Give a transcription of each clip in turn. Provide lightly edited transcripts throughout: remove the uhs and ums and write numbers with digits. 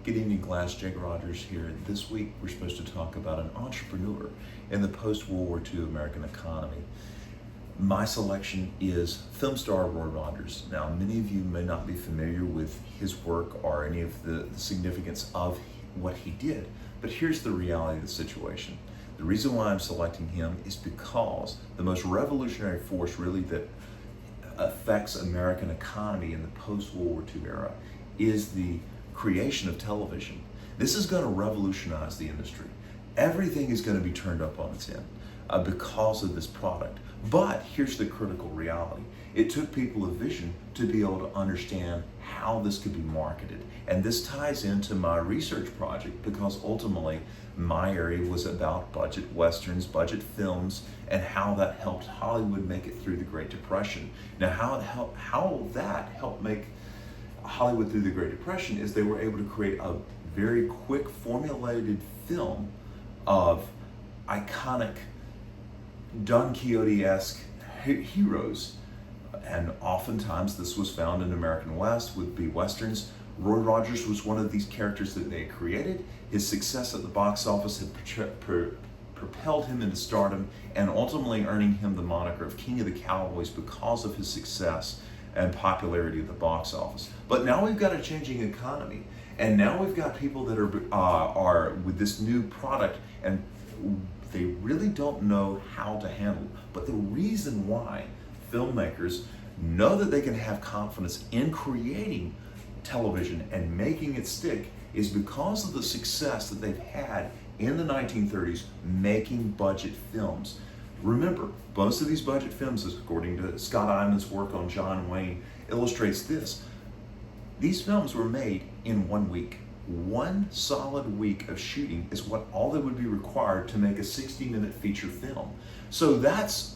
Good evening, class. Jake Rogers here. This week we're supposed to talk about an entrepreneur in the post-World War II American economy. My selection is film star Roy Rogers. Now, many of you may not be familiar with his work or any of the significance of what he did, but here's the reality of the situation. The reason why I'm selecting him is because the most revolutionary force really that affects American economy in the post-World War II era is the creation of television. This is going to revolutionize the industry. Everything is going to be turned up on its end because of this product. But here's the critical reality. It took people of vision to be able to understand how this could be marketed. And this ties into my research project because ultimately my area was about budget westerns, budget films, and how that helped Hollywood make it through the Great Depression. Now, how that helped make Hollywood through the Great Depression is they were able to create a very quick formulated film of iconic Don Quixote-esque heroes, and oftentimes this was found in American West would be westerns. Roy Rogers was one of these characters that they created. His success at the box office had propelled him into stardom and ultimately earning him the moniker of King of the Cowboys because of his success and popularity at the box office. But now we've got a changing economy, and now we've got people that are with this new product, and they really don't know how to handle it. But the reason why filmmakers know that they can have confidence in creating television and making it stick is because of the success that they've had in the 1930s making budget films. Remember, most of these budget films, according to Scott Iman's work on John Wayne, illustrates this. These films were made in 1 week. 1 solid week of shooting is all that would be required to make a 60-minute feature film. So that's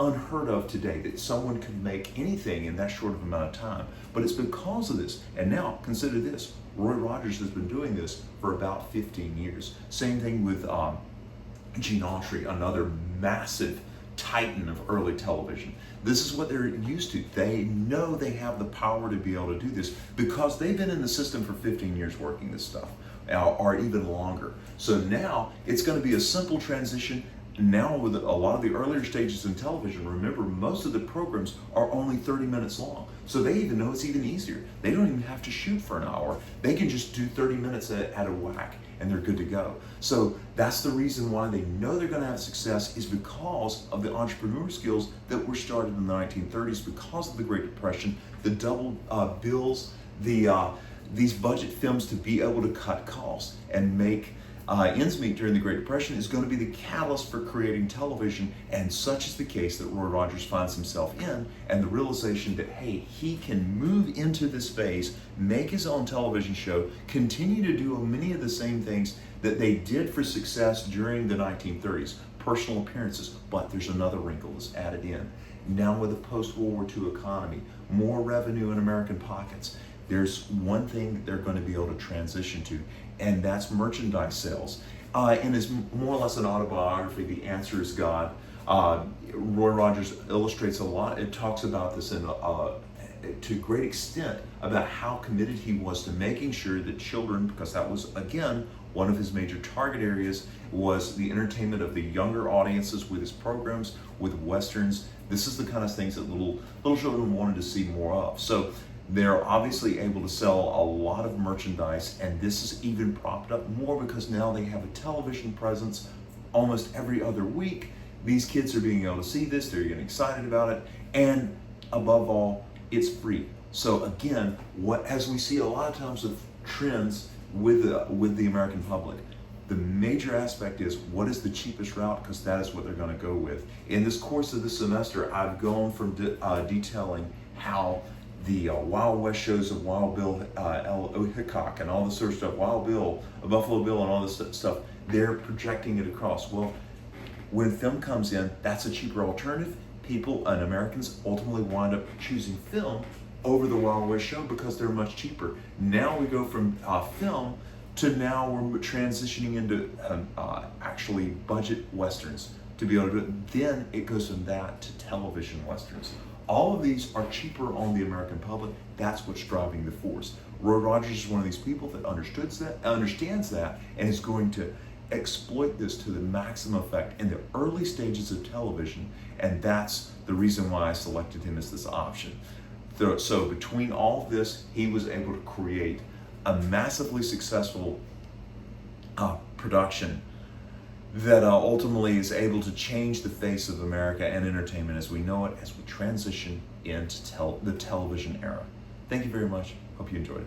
unheard of today, that someone could make anything in that short of amount of time. But it's because of this. And now, consider this. Roy Rogers has been doing this for about 15 years. Same thing with Gene Autry, another massive titan of early television. This is what they're used to. They know they have the power to be able to do this because they've been in the system for 15 years working this stuff, or even longer. So now it's going to be a simple transition. Now with a lot of the earlier stages in television, remember, most of the programs are only 30 minutes long. So they even know it's even easier. They don't even have to shoot for an hour. They can just do 30 minutes at a whack and they're good to go. So that's the reason why they know they're going to have success, is because of the entrepreneur skills that were started in the 1930s because of the Great Depression, the double bills, these budget films to be able to cut costs and make ends meet during the Great Depression is going to be the catalyst for creating television, and such is the case that Roy Rogers finds himself in, and the realization that, hey, he can move into this space, make his own television show, continue to do many of the same things that they did for success during the 1930s, personal appearances, but there's another wrinkle that's added in. Now with the post-World War II economy, more revenue in American pockets, there's one thing that they're going to be able to transition to, and that's merchandise sales. And it's more or less an autobiography, The Answer is God. Roy Rogers illustrates a lot. It talks about this to a great extent about how committed he was to making sure that children, because that was, again, one of his major target areas, was the entertainment of the younger audiences with his programs, with westerns. This is the kind of things that little children wanted to see more of. So they're obviously able to sell a lot of merchandise, and this is even propped up more because now they have a television presence almost every other week. These kids are being able to see this, they're getting excited about it, and above all, it's free. So again, as we see a lot of times with trends with the American public, the major aspect is what is the cheapest route, because that is what they're going to go with. In this course of the semester, I've gone from detailing how the Wild West shows of Wild Bill Hickok and all this sort of stuff, Wild Bill, Buffalo Bill, and all this stuff, they're projecting it across. Well, when film comes in, that's a cheaper alternative. People and Americans ultimately wind up choosing film over the Wild West show because they're much cheaper. Now we go from film to now we're transitioning into actually budget westerns to be able to do it. Then it goes from that to television westerns. All of these are cheaper on the American public. That's what's driving the force. Roy Rogers is one of these people that understands that, and is going to exploit this to the maximum effect in the early stages of television, and that's the reason why I selected him as this option. So between all of this, he was able to create a massively successful production that ultimately is able to change the face of America and entertainment as we know it, as we transition into the television era. Thank you very much. Hope you enjoyed it.